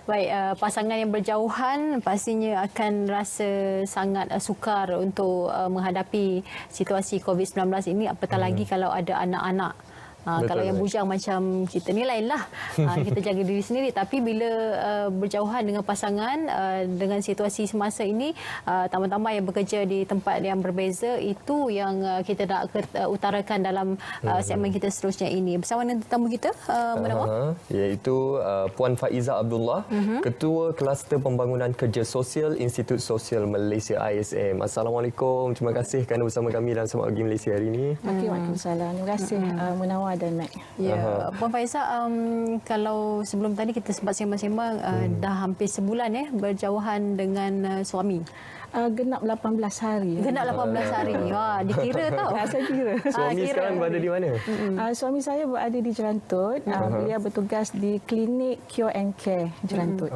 Baik, pasangan yang berjauhan pastinya akan rasa sangat sukar untuk menghadapi situasi COVID-19 ini, apatah lagi kalau ada anak-anak. Kalau yang bujang macam kita ni lainlah. Kita jaga diri sendiri. Tapi bila berjauhan dengan pasangan, dengan situasi semasa ini, tambah-tambah yang bekerja di tempat yang berbeza, itu yang kita nak utarakan dalam segmen kita seterusnya ini. Bersama dengan tetamu kita, menama? Iaitu Puan Faiza Abdullah, Ketua Kluster Pembangunan Kerja Sosial Institut Sosial Malaysia ISM. Assalamualaikum. Terima kasih kerana bersama kami dalam Semak Pagi Malaysia hari ini. Waalaikumsalam. Terima kasih Munawar dan Mac. Ya, Puan Faiza, kalau sebelum tadi kita sempat sembang-sembang, dah hampir sebulan berjauhan dengan suami. Genap 18 hari. Genap 18 hari. Wah, dikira tau. Saya kira. Suami sekarang berada di mana? Suami saya berada di Jerantut. Beliau bertugas di klinik Cure and Care Jerantut.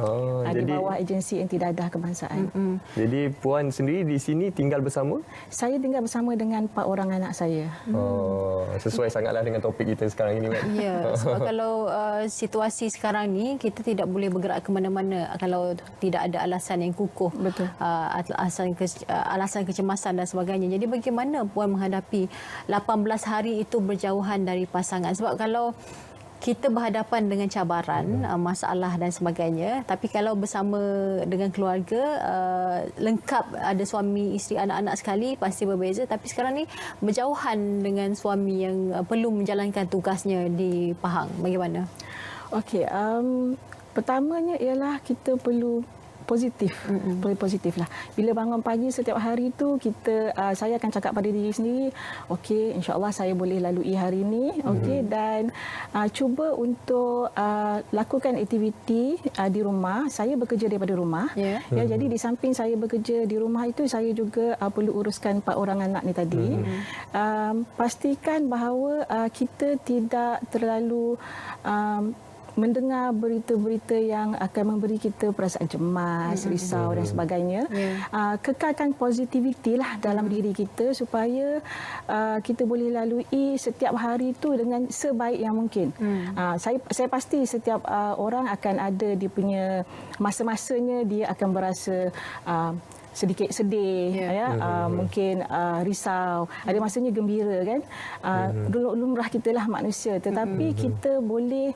Di bawah agensi Inti Dadah Kebangsaan. Jadi Puan sendiri di sini tinggal bersama? Saya tinggal bersama dengan 4 orang anak saya. Sesuai sangatlah dengan topik kita sekarang ini, Mat. Ya, sebab kalau situasi sekarang ni kita tidak boleh bergerak ke mana-mana kalau tidak ada alasan yang kukuh. Betul. Alasan kecemasan dan sebagainya. Jadi bagaimana Puan menghadapi 18 hari itu berjauhan dari pasangan? Sebab kalau kita berhadapan dengan cabaran, masalah dan sebagainya, tapi kalau bersama dengan keluarga, lengkap ada suami, isteri, anak-anak sekali, pasti berbeza. Tapi sekarang ni berjauhan dengan suami yang perlu menjalankan tugasnya di Pahang. Bagaimana? Okey, pertamanya ialah kita perlu positif, positif lah. Bila bangun pagi setiap hari tu saya akan cakap pada diri sendiri, okey, insya-Allah saya boleh lalui hari ini, okey, dan cuba untuk lakukan aktiviti di rumah. Saya bekerja daripada rumah. Jadi di samping saya bekerja di rumah itu, saya juga perlu uruskan 4 orang anak ni tadi. Pastikan bahawa kita tidak terlalu mendengar berita-berita yang akan memberi kita perasaan cemas, risau dan sebagainya. Kekalkan positiviti lah dalam diri kita supaya kita boleh lalui setiap hari itu dengan sebaik yang mungkin. Saya pasti setiap orang akan ada dia punya masa-masanya dia akan berasa sedikit sedih, mungkin risau, ada masanya gembira kan. Lumrah kita lah manusia, tetapi kita boleh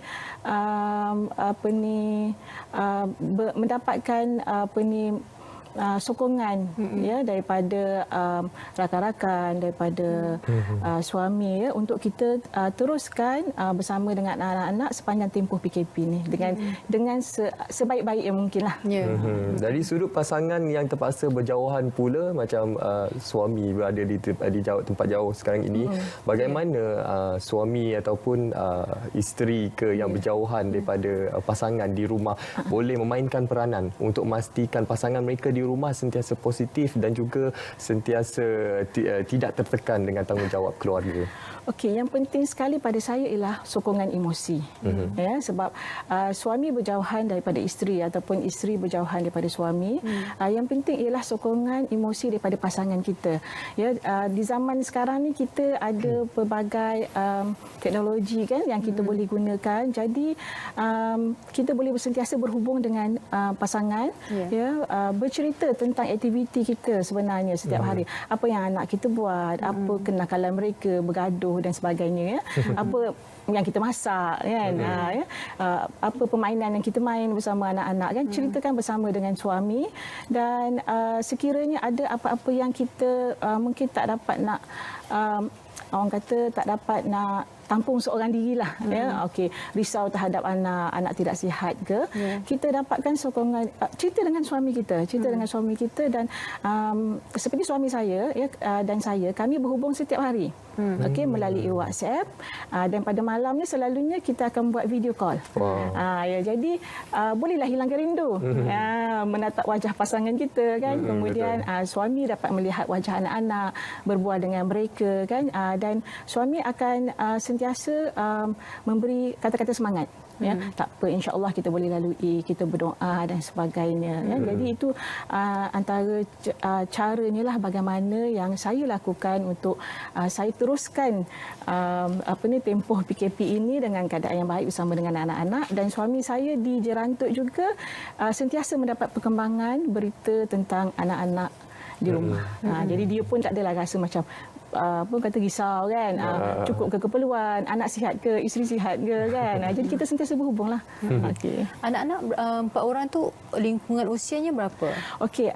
mendapatkan sokongan daripada rakan-rakan, daripada suami untuk kita teruskan bersama dengan anak-anak sepanjang tempoh PKP ni dengan sebaik-baik yang mungkin lah. Dari sudut pasangan yang terpaksa berjauhan pula, macam suami berada di tempat jauh sekarang ini, bagaimana suami ataupun isteri yang berjauhan daripada pasangan di rumah boleh memainkan peranan untuk memastikan pasangan mereka di rumah sentiasa positif dan juga sentiasa tidak tertekan dengan tanggungjawab keluarga? Okey, yang penting sekali pada saya ialah sokongan emosi. Sebab suami berjauhan daripada isteri ataupun isteri berjauhan daripada suami, yang penting ialah sokongan emosi daripada pasangan kita. Di zaman sekarang ni kita ada pelbagai teknologi kan yang kita boleh gunakan. Jadi kita boleh sentiasa berhubung dengan pasangan, bercerita tentang aktiviti kita sebenarnya setiap hari. Apa yang anak kita buat, apa kenakalan mereka, bergaduh dan sebagainya, apa yang kita masak kan, apa permainan yang kita main bersama anak-anak kan, ceritakan bersama dengan suami. Dan sekiranya ada apa-apa yang kita mungkin tak dapat nak orang kata tak dapat nak tampung seorang dirilah, okey, risau terhadap anak tidak sihat ke, kita dapatkan sokongan, cerita dengan suami kita, dan seperti suami saya dan saya, kami berhubung setiap hari, okey, melalui WhatsApp, dan pada malam ni selalunya kita akan buat video call. Jadi bolehlah hilangkan rindu, menatap wajah pasangan kita kan, kemudian suami dapat melihat wajah anak-anak, berbual dengan mereka kan, dan suami akan sentiasa memberi kata-kata semangat. ya. Tak apa, insya-Allah kita boleh lalui, kita berdoa dan sebagainya ya. Jadi itu antara caranya lah bagaimana yang saya lakukan untuk saya teruskan tempoh PKP ini dengan keadaan yang baik bersama dengan anak-anak, dan suami saya di Jerantuk juga sentiasa mendapat perkembangan berita tentang anak-anak di rumah. Jadi dia pun tak adalah rasa macam risau kan, cukup ke keperluan, anak sihat ke, isteri sihat ke kan. Jadi kita sentiasa berhubunglah. Okey. Anak-anak 4 orang tu lingkungan usianya berapa? Okey,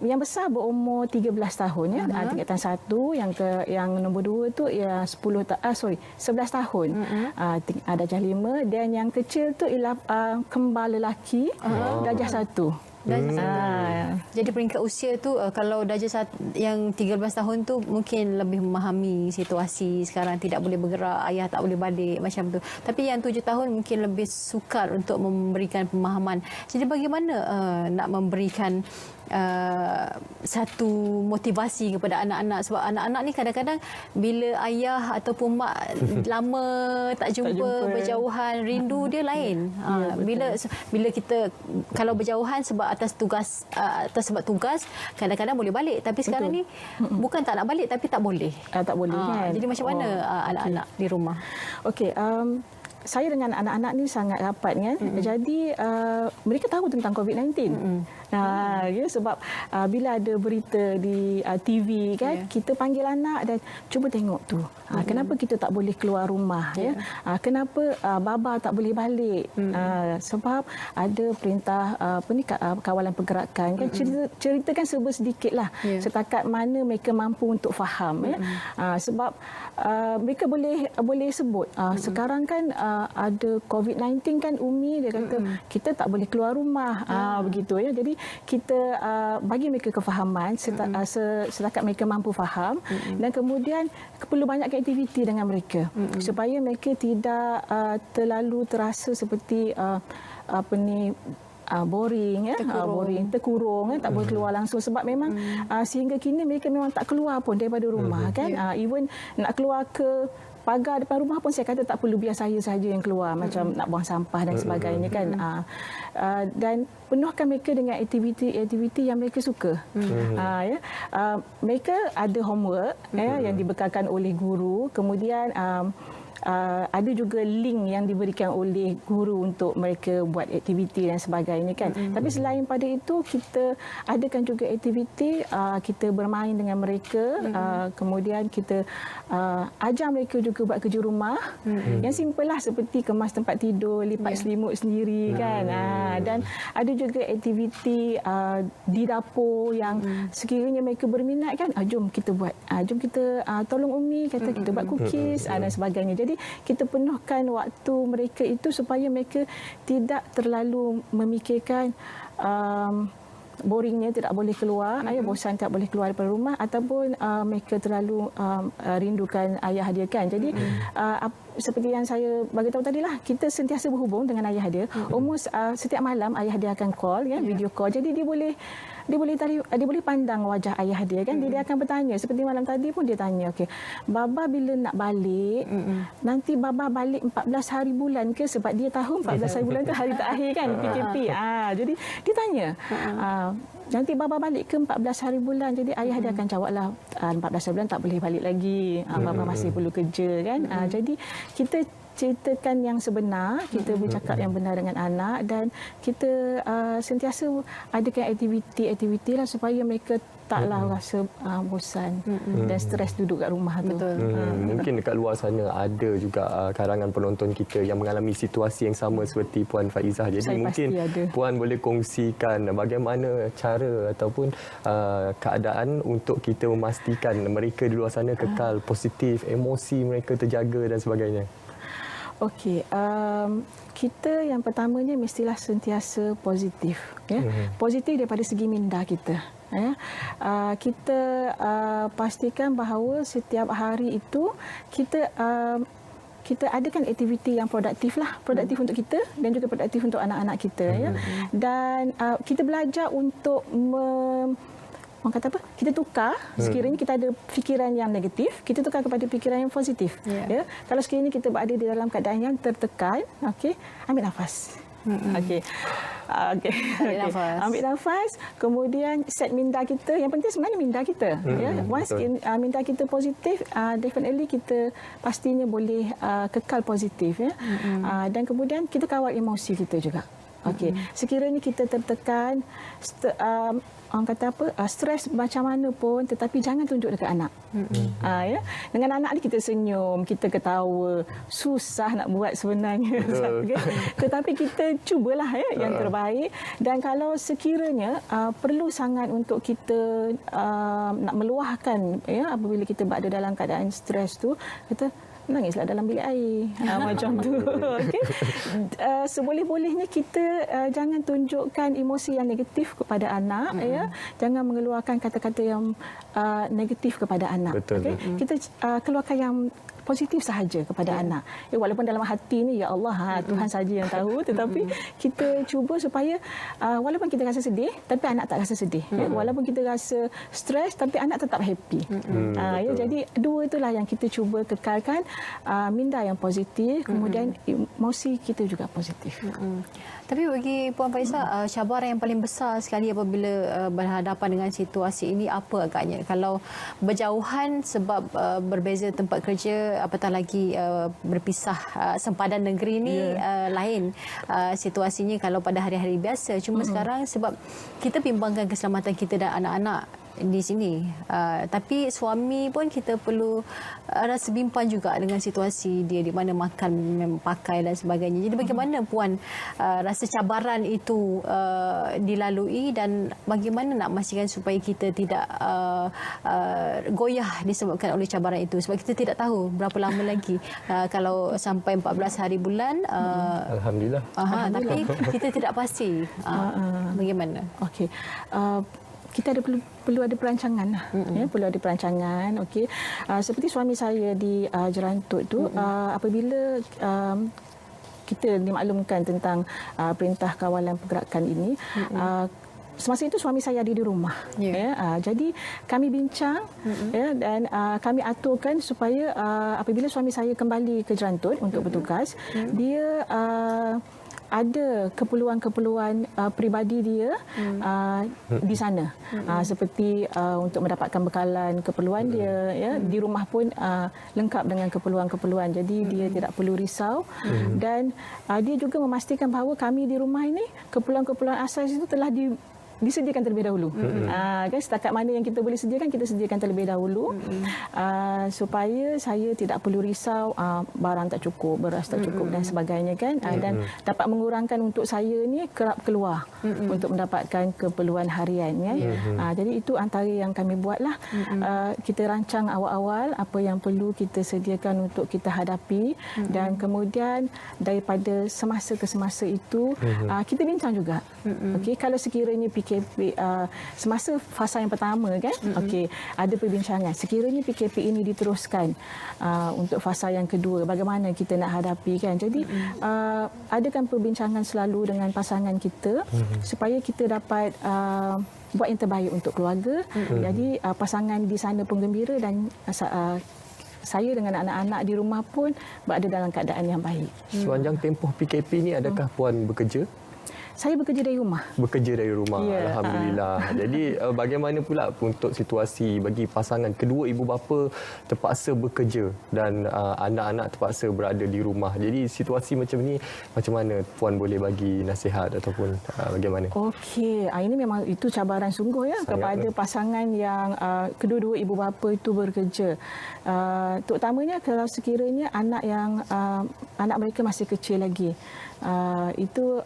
yang besar berumur 13 tahun ya, tingkatan 1, yang nombor 2 tu ya 11 tahun. Darjah 5, dan yang kecil tu ialah kembar lelaki, darjah 1. Jadi peringkat usia tu kalau darjah yang 13 tahun tu mungkin lebih memahami situasi sekarang, tidak boleh bergerak, ayah tak boleh balik macam tu. Tapi yang 7 tahun mungkin lebih sukar untuk memberikan pemahaman. Jadi bagaimana nak memberikan satu motivasi kepada anak-anak, sebab anak-anak ni kadang-kadang bila ayah ataupun mak lama tak jumpa, berjauhan, rindu dia lain. Bila kita kalau berjauhan sebab sebab tugas kadang-kadang boleh balik, tapi sekarang ni bukan tak nak balik tapi tak boleh. Tak boleh kan. Jadi macam mana anak-anak di rumah? Okey, saya dengan anak-anak ni sangat rapat kan. Jadi mereka tahu tentang COVID-19. Ya, sebab bila ada berita di TV kan, kita panggil anak dan cuba tengok tu. Kenapa kita tak boleh keluar rumah ya? Kenapa baba tak boleh balik? Sebab ada perintah kawalan pergerakan kan, ceritakan serba sedikitlah. Setakat mana mereka mampu untuk faham ya. Sebab mereka boleh sebut sekarang kan ada COVID-19 kan Umi, dia kata kita tak boleh keluar rumah. Begitu ya. Jadi kita bagi mereka kefahaman setakat mereka mampu faham, dan kemudian perlu banyak aktiviti dengan mereka supaya mereka tidak terlalu terasa seperti boring ya, terkurung tak boleh keluar langsung, sebab memang sehingga kini mereka memang tak keluar pun daripada rumah kan. Even nak keluar ke pagar depan rumah pun saya kata tak perlu, biar saya saja yang keluar, macam nak buang sampah dan sebagainya kan. Dan penuhkan mereka dengan aktiviti yang mereka suka. Mereka ada homework yang dibekalkan oleh guru, kemudian ada juga link yang diberikan oleh guru untuk mereka buat aktiviti dan sebagainya kan. Tapi selain pada itu, kita adakan juga aktiviti, kita bermain dengan mereka, kemudian kita ajar mereka juga buat kerja rumah yang simple lah, seperti kemas tempat tidur, lipat selimut sendiri kan. Dan ada juga aktiviti di dapur yang sekiranya mereka berminat kan, jom kita buat, jom kita tolong Umi, kata kita buat cookies dan sebagainya. Jadi kita penuhkan waktu mereka itu supaya mereka tidak terlalu memikirkan boringnya tidak boleh keluar, bosan tak boleh keluar daripada rumah, ataupun mereka terlalu rindukan ayah dia kan. Jadi seperti yang saya bagi tahu tadi lah, kita sentiasa berhubung dengan ayah dia. Almost setiap malam ayah dia akan call ya, video call. Jadi dia boleh pandang wajah ayah dia kan. Dia akan bertanya, seperti malam tadi pun dia tanya, okey, baba bila nak balik, nanti baba balik 14 hari bulan ke? Sebab dia tahu 14 hari bulan tu hari terakhir kan PKP. Jadi dia tanya, nanti baba balik ke 14 hari bulan? Jadi ayah dia akan jawablah, 14 hari bulan tak boleh balik lagi, baba masih perlu kerja kan. Jadi kita ceritakan yang sebenar, kita bercakap yang benar dengan anak, dan kita sentiasa adakan aktiviti lah supaya mereka taklah rasa bosan dan stres duduk kat rumah tu. Mungkin dekat luar sana ada juga karangan penonton kita yang mengalami situasi yang sama seperti Puan Faizah. Jadi mungkin Puan boleh kongsikan bagaimana cara ataupun keadaan untuk kita memastikan mereka di luar sana kekal positif, emosi mereka terjaga dan sebagainya. Okey, kita yang pertamanya mestilah sentiasa positif. Ya? Positif daripada segi minda kita. Ya? Kita pastikan bahawa setiap hari itu kita adakan aktiviti yang produktif lah, produktif untuk kita dan juga produktif untuk anak-anak kita. Ya? Dan kita belajar untuk orang kata apa, kita tukar sekiranya kita ada fikiran yang negatif, kita tukar kepada fikiran yang positif. Ya. Kalau sekiranya kita berada di dalam keadaan yang tertekan, okey, ambil nafas. Okey. Ambil nafas, kemudian set minda kita. Yang penting sebenarnya minda kita. Once minda kita positif, definitely kita pastinya boleh kekal positif. Dan kemudian kita kawal emosi kita juga. Okey, sekiranya kita tertekan, orang kata apa, stres macam mana pun, tetapi jangan tunjuk dekat anak. Ya, dengan anak ni kita senyum, kita ketawa, susah nak buat sebenarnya. Tetapi kita cubalah yang terbaik. Dan kalau sekiranya perlu sangat untuk kita nak meluahkan, apabila kita berada dalam keadaan stres tu, kita menangislah dalam bilik air. Macam tu. Okay? Seboleh-bolehnya kita jangan tunjukkan emosi yang negatif kepada anak. Jangan mengeluarkan kata-kata yang negatif kepada anak. Okay? Kita keluarkan yang positif sahaja kepada anak. Walaupun dalam hati ni, ya Allah, Tuhan saja yang tahu. Tetapi kita cuba supaya walaupun kita rasa sedih, tapi anak tak rasa sedih. Walaupun kita rasa stres, tapi anak tetap happy. Jadi dua itulah yang kita cuba kekalkan. Minda yang positif, kemudian emosi kita juga positif. Tapi bagi Puan Faizah, cabaran yang paling besar sekali apabila berhadapan dengan situasi ini apa agaknya? Kalau berjauhan sebab berbeza tempat kerja, apatah lagi berpisah sempadan negeri ini lain situasinya kalau pada hari-hari biasa. Cuma sekarang sebab kita bimbangkan keselamatan kita dan anak-anak di sini. Tapi suami pun kita perlu rasa bimbang juga dengan situasi dia di mana makan, pakai dan sebagainya. Jadi bagaimana Puan rasa cabaran itu dilalui dan bagaimana nak memastikan supaya kita tidak goyah disebabkan oleh cabaran itu? Sebab kita tidak tahu berapa lama lagi kalau sampai 14 hari bulan. Alhamdulillah. Tapi kita tidak pasti. Bagaimana? Okey. Kita perlu ada perancangan, perlu ada perancangan. Okey, seperti suami saya di Jerantut tu, apabila kita dimaklumkan tentang perintah kawalan pergerakan ini, semasa itu suami saya ada di rumah. Jadi kami bincang dan kami aturkan supaya apabila suami saya kembali ke Jerantut untuk bertugas, dia ada keperluan-keperluan peribadi dia di sana, seperti untuk mendapatkan bekalan keperluan dia, di rumah pun lengkap dengan keperluan-keperluan, jadi dia tidak perlu risau. Dan dia juga memastikan bahawa kami di rumah ini keperluan-keperluan asas itu telah disediakan terlebih dahulu. Kan setakat mana yang kita boleh sediakan, kita sediakan terlebih dahulu, supaya saya tidak perlu risau barang tak cukup, beras tak cukup dan sebagainya kan. Dan dapat mengurangkan untuk saya ni kerap keluar untuk mendapatkan keperluan harian kan. Jadi itu antara yang kami buatlah. Kita rancang awal-awal apa yang perlu kita sediakan untuk kita hadapi, dan kemudian daripada semasa ke semasa itu kita bincang juga. Okey, kalau sekiranya PKP semasa fasa yang pertama kan, okey, ada perbincangan sekiranya PKP ini diteruskan untuk fasa yang kedua, bagaimana kita nak hadapi kan. Jadi adakan perbincangan selalu dengan pasangan kita supaya kita dapat buat yang terbaik untuk keluarga. Jadi pasangan di sana pun gembira dan saya dengan anak-anak di rumah pun berada dalam keadaan yang baik. Sepanjang tempoh PKP ni adakah Puan bekerja? Saya bekerja dari rumah. Bekerja dari rumah, Alhamdulillah. Jadi bagaimana pula untuk situasi bagi pasangan kedua ibu bapa terpaksa bekerja dan anak-anak terpaksa berada di rumah. Jadi situasi macam ni, macam mana Puan boleh bagi nasihat ataupun bagaimana? Okey, ini memang itu cabaran sungguh ya. Sangat kepada pasangan yang kedua-dua ibu bapa itu bekerja. Terutamanya kalau sekiranya anak mereka masih kecil lagi. Itu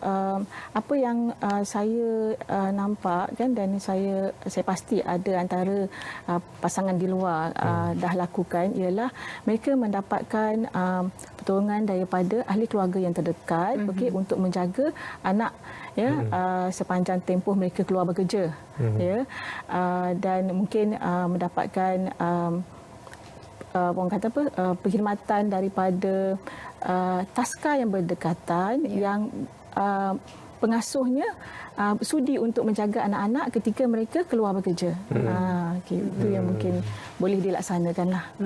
apa yang saya nampak kan, dan saya pasti ada antara pasangan di luar dah lakukan, ialah mereka mendapatkan pertolongan daripada ahli keluarga yang terdekat, okey, untuk menjaga anak sepanjang tempoh mereka keluar bekerja, dan mungkin mendapatkan orang kata apa, perkhidmatan daripada taska yang berdekatan yang pengasuhnya sudi untuk menjaga anak-anak ketika mereka keluar bekerja. Itu yang mungkin boleh dilaksanakanlah.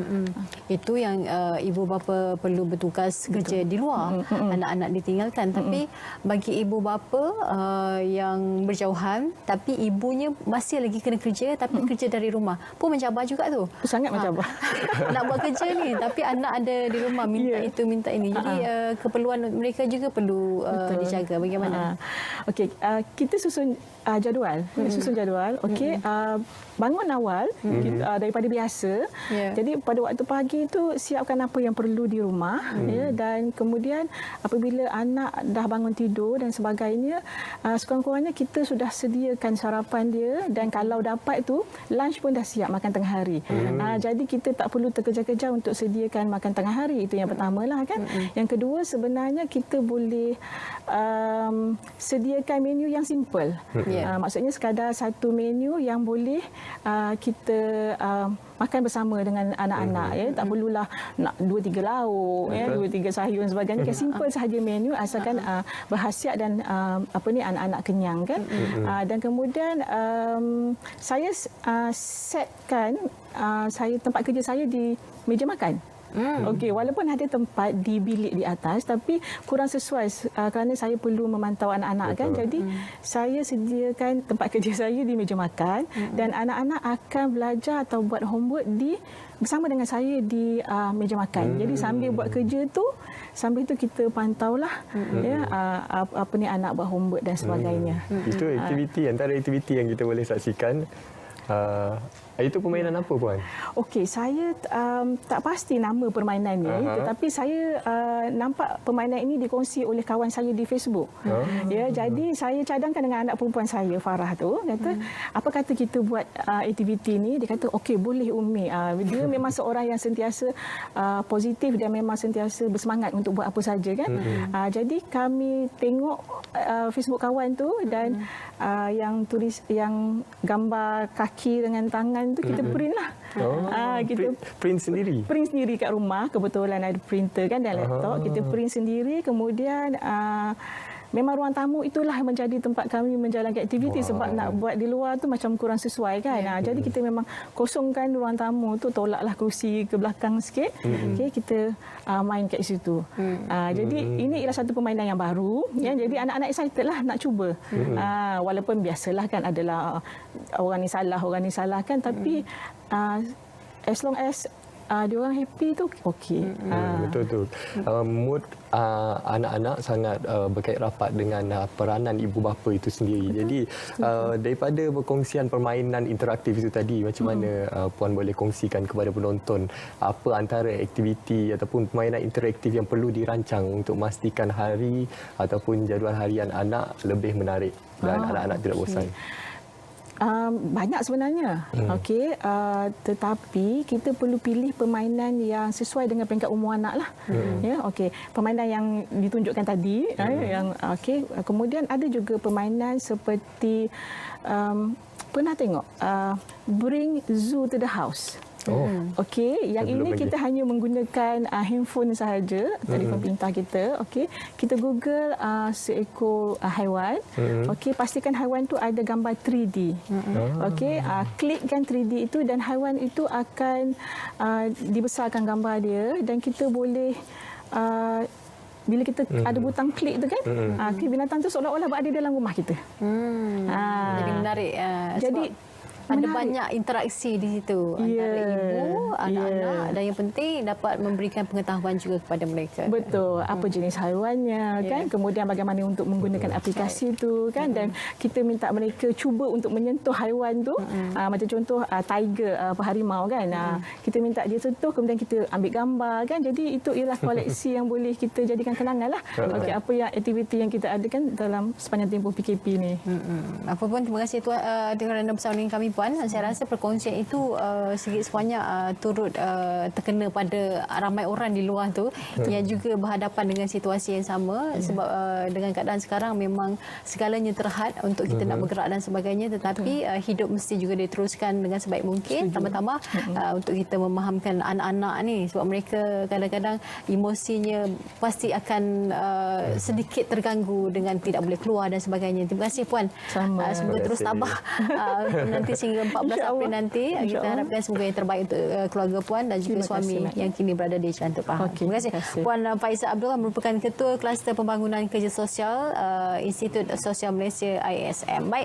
Itu yang ibu bapa perlu bertugas kerja di luar, anak-anak ditinggalkan. Tapi bagi ibu bapa yang berjauhan tapi ibunya masih lagi kena kerja tapi kerja dari rumah pun mencabar juga tu. Sangat mencabar. Nak buat kerja ni tapi anak ada di rumah minta itu minta ini. Jadi keperluan mereka juga perlu dijaga. Bagaimana? Okey, kita susun jadual. Okey, bangun awal daripada biasa. Jadi pada waktu pagi tu siapkan apa yang perlu di rumah, dan kemudian apabila anak dah bangun tidur dan sebagainya, sekurang-kurangnya kita sudah sediakan sarapan dia, dan kalau dapat tu lunch pun dah siap, makan tengah hari. Jadi kita tak perlu terkejar-kejar untuk sediakan makan tengah hari. Itu yang pertamalah kan. Yang kedua, sebenarnya kita boleh sediakan menu yang simple. Maksudnya sekadar satu menu yang boleh kita makan bersama dengan anak-anak, tak perlulah nak 2-3 lauk, 2-3 sayur dan sebagainya. Simple sahaja menu asalkan berkhasiat dan anak-anak kenyang kan. Dan kemudian saya setkan tempat kerja saya di meja makan. Okey, walaupun ada tempat di bilik di atas tapi kurang sesuai kerana saya perlu memantau anak-anak kan. Jadi saya sediakan tempat kerja saya di meja makan, dan anak-anak akan belajar atau buat homework bersama dengan saya di meja makan. Jadi sambil buat kerja tu, sambil tu kita pantaulah anak buat homework dan sebagainya. Itu antara aktiviti yang kita boleh saksikan. Itu permainan apa, Puan? Okey, saya tak pasti nama permainan ni, tetapi saya nampak permainan ini dikongsi oleh kawan saya di Facebook. Jadi saya cadangkan dengan anak perempuan saya, Farah tu, kata, apa kata kita buat aktiviti ni? Dia kata, okey, boleh Umi. Dia memang seorang yang sentiasa positif dan memang sentiasa bersemangat untuk buat apa saja kan. Jadi kami tengok Facebook kawan tu, dan yang tulis yang gambar kaki dengan tangan tu kita print lah. Kita print sendiri. Print sendiri kat rumah, kebetulan ada printer kan dan laptop. Kita print sendiri, kemudian memang ruang tamu itulah menjadi tempat kami menjalankan aktiviti. Sebab nak buat di luar tu macam kurang sesuai kan. Jadi kita memang kosongkan ruang tamu tu, tolaklah kerusi ke belakang sikit. Okay, kita main kat situ. Jadi ini ialah satu permainan yang baru. Jadi anak-anak excited lah nak cuba. Walaupun biasalah kan adalah orang ni salah kan. Tapi as long as dia orang happy tu okey. Betul. Mood anak-anak sangat berkait rapat dengan peranan ibu bapa itu sendiri. Jadi daripada berkongsian permainan interaktif itu tadi, macam mana Puan boleh kongsikan kepada penonton apa antara aktiviti ataupun permainan interaktif yang perlu dirancang untuk memastikan hari ataupun jadual harian anak lebih menarik dan anak-anak tidak bosan? Banyak sebenarnya. Okey, tetapi kita perlu pilih permainan yang sesuai dengan peringkat umur anak lah. Okey, permainan yang ditunjukkan tadi, yang okey. Kemudian ada juga permainan seperti pernah tengok Bring Zoo to the House. Okey, yang ini kita hanya menggunakan handphone sahaja, telefon pintar kita. Okey, kita Google seekor haiwan. Okey, pastikan haiwan tu ada gambar 3D. Okey, klikkan 3D itu dan haiwan itu akan dibesarkan gambar dia, dan kita boleh bila kita ada butang klik tu kan, binatang tu seolah-olah berada dalam rumah kita. Jadi menarik. Jadi ada banyak interaksi di situ antara ibu, anak-anak, dan yang penting dapat memberikan pengetahuan juga kepada mereka. Betul, apa jenis haiwannya kan, kemudian bagaimana untuk menggunakan aplikasi tu kan, dan kita minta mereka cuba untuk menyentuh haiwan tu. Macam contoh tiger, harimau kan. Kita minta dia sentuh, kemudian kita ambil gambar kan. Jadi itu ialah koleksi yang boleh kita jadikan kenangan lah. Okey, apa yang aktiviti yang kita adakan dalam sepanjang tempoh PKP ni. Apa pun, terima kasih Tuan kerana bersama dengan kami Puan. Saya rasa perkongsian itu sedikit sebanyak turut terkena pada ramai orang di luar tu yang juga berhadapan dengan situasi yang sama, sebab dengan keadaan sekarang memang segalanya terhad untuk kita nak bergerak dan sebagainya, tetapi hidup mesti juga diteruskan dengan sebaik mungkin. Pertama-tama untuk kita memahamkan anak-anak ni, sebab mereka kadang-kadang emosinya pasti akan sedikit terganggu dengan tidak boleh keluar dan sebagainya. Terima kasih Puan. Semoga terus tabah nanti sehingga 14 April nanti. Kita harapkan semoga yang terbaik untuk keluarga Puan dan juga suami yang kini berada di Jantung Pahang. Terima kasih. Puan Faizah Abdul merupakan Ketua Kluster Pembangunan Kerja Sosial Institut Sosial Malaysia ISM. Baik.